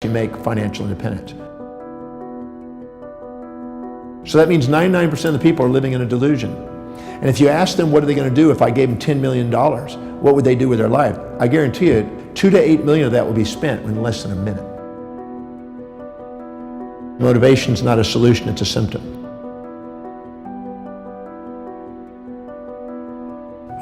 you make financial independence. So that means 99% of the people are living in a delusion. And if you ask them what are they going to do if I gave them $10 million, what would they do with their life? I guarantee you, 2 to 8 million of that will be spent in less than a minute. Motivation is not a solution, it's a symptom.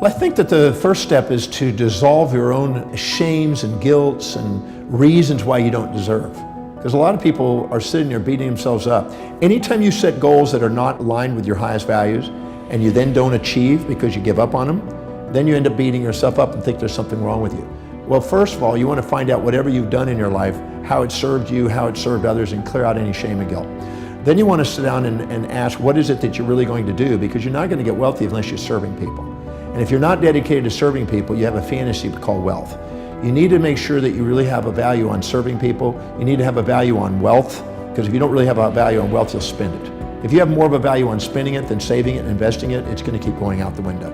Well, I think that the first step is to dissolve your own shames and guilts and reasons why you don't deserve. Because a lot of people are sitting there beating themselves up. Anytime you set goals that are not aligned with your highest values and you then don't achieve because you give up on them, then you end up beating yourself up and think there's something wrong with you. Well, first of all, you want to find out whatever you've done in your life, how it served you, how it served others, and clear out any shame and guilt. Then you want to sit down and ask, what is it that you're really going to do? Because you're not going to get wealthy unless you're serving people. And if you're not dedicated to serving people, you have a fantasy called wealth. You need to make sure that you really have a value on serving people. You need to have a value on wealth, because if you don't really have a value on wealth, you'll spend it. If you have more of a value on spending it than saving it and investing it, it's going to keep going out the window.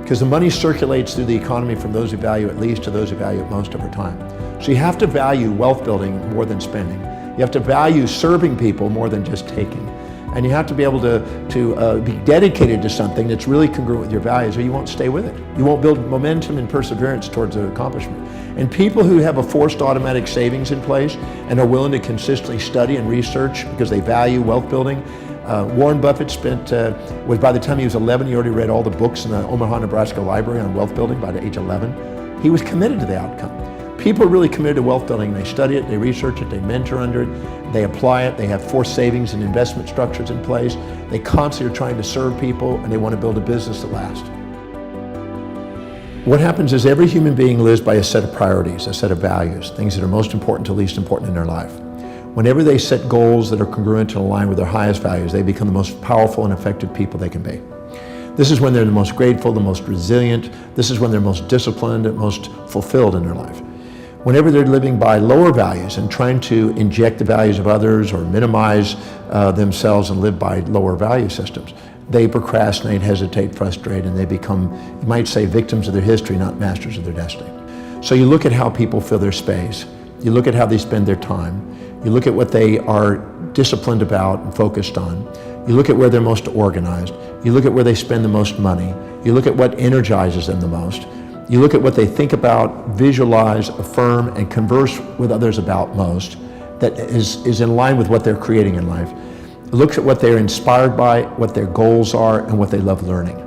Because the money circulates through the economy from those who value it least to those who value it most over time. So you have to value wealth building more than spending. You have to value serving people more than just taking. And you have to be able to be dedicated to something that's really congruent with your values, or you won't stay with it. You won't build momentum and perseverance towards an accomplishment. And people who have a forced automatic savings in place and are willing to consistently study and research because they value wealth building. Warren Buffett was by the time he was 11, he already read all the books in the Omaha, Nebraska library on wealth building by the age of 11. He was committed to the outcome. People are really committed to wealth building. They study it, they research it, they mentor under it, they apply it, they have forced savings and investment structures in place. They constantly are trying to serve people, and they want to build a business that lasts. What happens is every human being lives by a set of priorities, a set of values, things that are most important to least important in their life. Whenever they set goals that are congruent and aligned with their highest values, they become the most powerful and effective people they can be. This is when they're the most grateful, the most resilient. This is when they're most disciplined and most fulfilled in their life. Whenever they're living by lower values and trying to inject the values of others or minimize themselves and live by lower value systems, they procrastinate, hesitate, frustrate, and they become, you might say, victims of their history, not masters of their destiny. So you look at how people fill their space. You look at how they spend their time. You look at what they are disciplined about and focused on. You look at where they're most organized. You look at where they spend the most money. You look at what energizes them the most. You look at what they think about, visualize, affirm, and converse with others about most that is in line with what they're creating in life. Look at what they're inspired by, what their goals are, and what they love learning.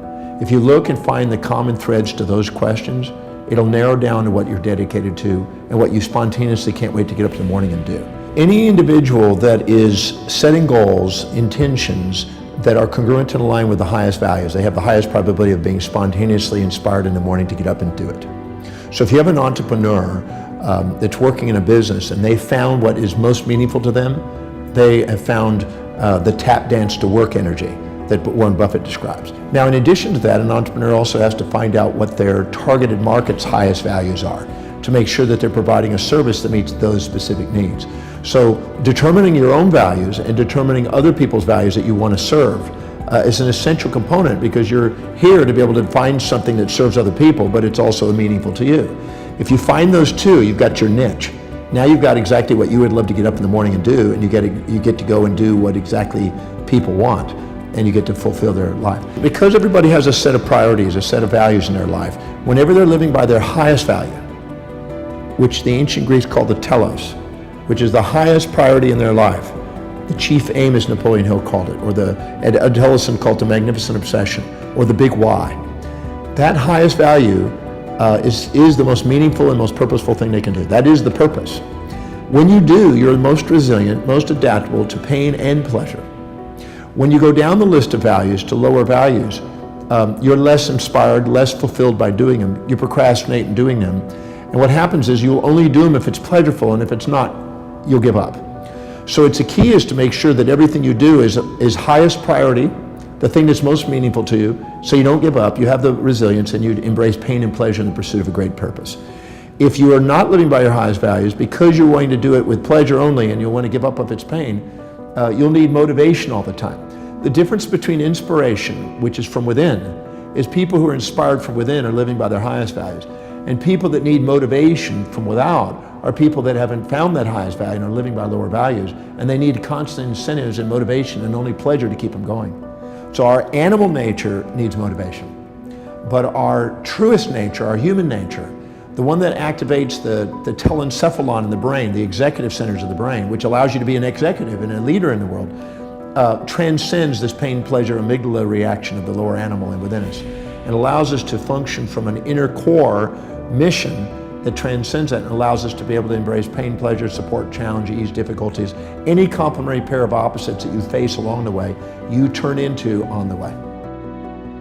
If you look and find the common threads to those questions, it'll narrow down to what you're dedicated to and what you spontaneously can't wait to get up in the morning and do. Any individual that is setting goals, intentions, that are congruent and aligned with the highest values, they have the highest probability of being spontaneously inspired in the morning to get up and do it. So if you have an entrepreneur that's working in a business and they found what is most meaningful to them, they have found the tap dance to work energy that Warren Buffett describes. Now, in addition to that, an entrepreneur also has to find out what their targeted market's highest values are to make sure that they're providing a service that meets those specific needs. So determining your own values and determining other people's values that you want to serve is an essential component, because you're here to be able to find something that serves other people, but it's also meaningful to you. If you find those two, you've got your niche. Now you've got exactly what you would love to get up in the morning and do, and you get to go and do what exactly people want, and you get to fulfill their life. Because everybody has a set of priorities, a set of values in their life, whenever they're living by their highest value, which the ancient Greeks called the telos, which is the highest priority in their life. The chief aim, as Napoleon Hill called it, or Ed Ellison called it, the magnificent obsession, or the big why. That highest value is the most meaningful and most purposeful thing they can do. That is the purpose. When you do, you're the most resilient, most adaptable to pain and pleasure. When you go down the list of values to lower values, you're less inspired, less fulfilled by doing them. You procrastinate in doing them. And what happens is you'll only do them if it's pleasurable, and if it's not, you'll give up. So the key is to make sure that everything you do is highest priority, the thing that's most meaningful to you, so you don't give up, you have the resilience, and you embrace pain and pleasure in the pursuit of a great purpose. If you are not living by your highest values, because you're wanting to do it with pleasure only and you'll want to give up if it's pain, you'll need motivation all the time. The difference between inspiration, which is from within, is people who are inspired from within are living by their highest values. And people that need motivation from without are people that haven't found that highest value and are living by lower values, and they need constant incentives and motivation and only pleasure to keep them going. So our animal nature needs motivation, but our truest nature, our human nature, the one that activates the telencephalon in the brain, the executive centers of the brain, which allows you to be an executive and a leader in the world, transcends this pain, pleasure, amygdala reaction of the lower animal and within us, and allows us to function from an inner core mission that transcends that and allows us to be able to embrace pain, pleasure, support, challenge, ease, difficulties. Any complementary pair of opposites that you face along the way, you turn into on the way.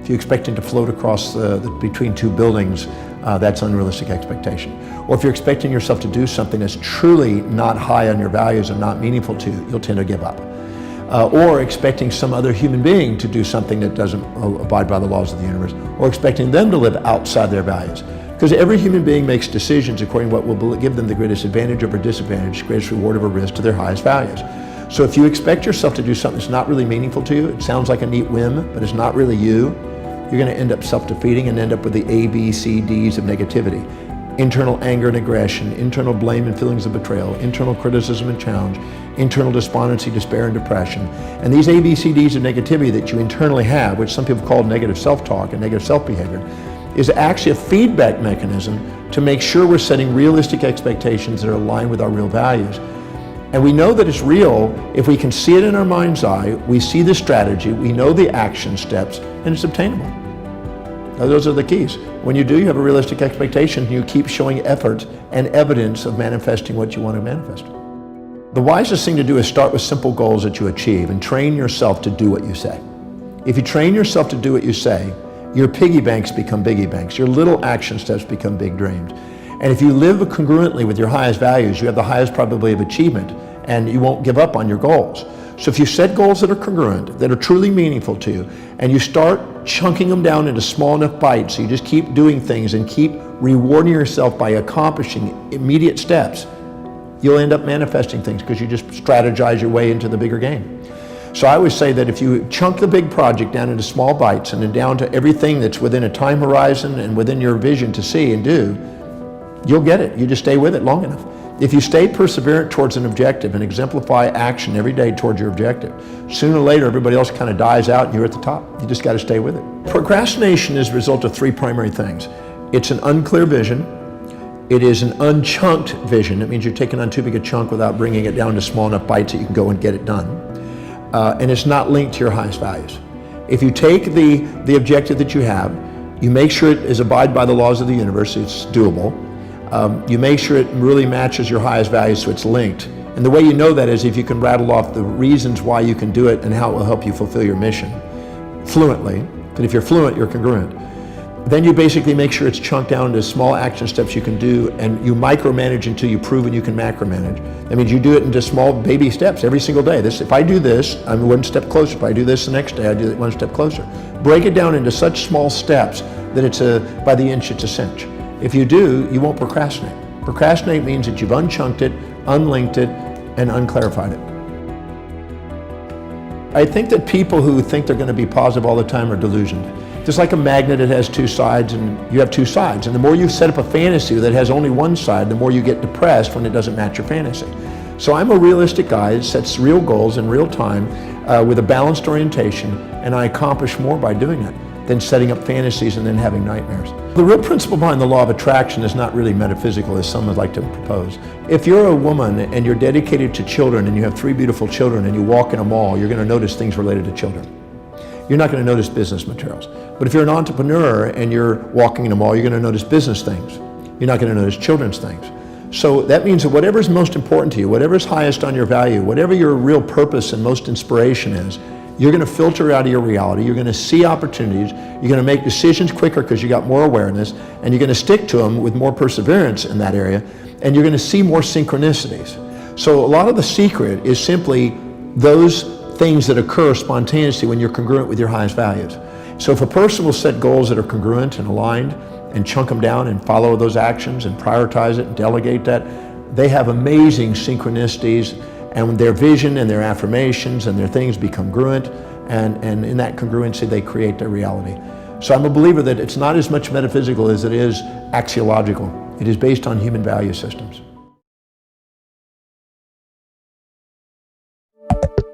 If you're expecting to float across between two buildings, that's unrealistic expectation. Or if you're expecting yourself to do something that's truly not high on your values and not meaningful to you, you'll tend to give up. Or expecting some other human being to do something that doesn't abide by the laws of the universe, or expecting them to live outside their values. Because every human being makes decisions according to what will give them the greatest advantage over disadvantage, greatest reward over risk to their highest values. So if you expect yourself to do something that's not really meaningful to you, it sounds like a neat whim, but it's not really you, you're going to end up self-defeating and end up with the A, B, C, Ds of negativity. Internal anger and aggression, internal blame and feelings of betrayal, internal criticism and challenge, internal despondency, despair, and depression. And these A, B, C, Ds of negativity that you internally have, which some people call negative self-talk and negative self-behavior, is actually a feedback mechanism to make sure we're setting realistic expectations that are aligned with our real values. And we know that it's real if we can see it in our mind's eye, we see the strategy, we know the action steps, and it's obtainable. Now, those are the keys. When you do, you have a realistic expectation, you keep showing effort and evidence of manifesting what you want to manifest. The wisest thing to do is start with simple goals that you achieve and train yourself to do what you say. If you train yourself to do what you say, your piggy banks become biggie banks. Your little action steps become big dreams. And if you live congruently with your highest values, you have the highest probability of achievement, and you won't give up on your goals. So if you set goals that are congruent, that are truly meaningful to you, and you start chunking them down into small enough bites, so you just keep doing things and keep rewarding yourself by accomplishing immediate steps, you'll end up manifesting things because you just strategize your way into the bigger game. So I always say that if you chunk the big project down into small bites and then down to everything that's within a time horizon and within your vision to see and do, you'll get it. You just stay with it long enough. If you stay perseverant towards an objective and exemplify action every day towards your objective, sooner or later everybody else kind of dies out and you're at the top. You just got to stay with it. Procrastination is a result of three primary things. It's an unclear vision. It is an unchunked vision. It means you're taking on too big a chunk without bringing it down to small enough bites that you can go and get it done. And it's not linked to your highest values. If you take the objective that you have, you make sure it is abide by the laws of the universe, it's doable. You make sure it really matches your highest values so it's linked. And the way you know that is if you can rattle off the reasons why you can do it and how it will help you fulfill your mission fluently. But if you're fluent, you're congruent. Then you basically make sure it's chunked down into small action steps you can do, and you micromanage until you've proven you can macromanage. That means you do it into small baby steps every single day. If I do this, I'm one step closer. If I do this the next day, I do it one step closer. Break it down into such small steps that it's by the inch, it's a cinch. If you do, you won't procrastinate. Procrastinate means that you've unchunked it, unlinked it, and unclarified it. I think that people who think they're going to be positive all the time are delusioned. Just like a magnet, it has two sides, and you have two sides. And the more you set up a fantasy that has only one side, the more you get depressed when it doesn't match your fantasy. So I'm a realistic guy that sets real goals in real time with a balanced orientation, and I accomplish more by doing it than setting up fantasies and then having nightmares. The real principle behind the law of attraction is not really metaphysical, as some would like to propose. If you're a woman and you're dedicated to children and you have 3 beautiful children and you walk in a mall, you're going to notice things related to children. You're not going to notice business materials. But if you're an entrepreneur and you're walking in a mall, you're going to notice business things. You're not going to notice children's things. So that means that whatever's most important to you, whatever's highest on your value, whatever your real purpose and most inspiration is, you're going to filter out of your reality. You're going to see opportunities. You're going to make decisions quicker because you got more awareness, and you're going to stick to them with more perseverance in that area, and you're going to see more synchronicities. So a lot of the secret is simply those things that occur spontaneously when you're congruent with your highest values. So if a person will set goals that are congruent and aligned and chunk them down and follow those actions and prioritize it and delegate that, they have amazing synchronicities, and their vision and their affirmations and their things become congruent, and in that congruency they create their reality. So I'm a believer that it's not as much metaphysical as it is axiological. It is based on human value systems. you.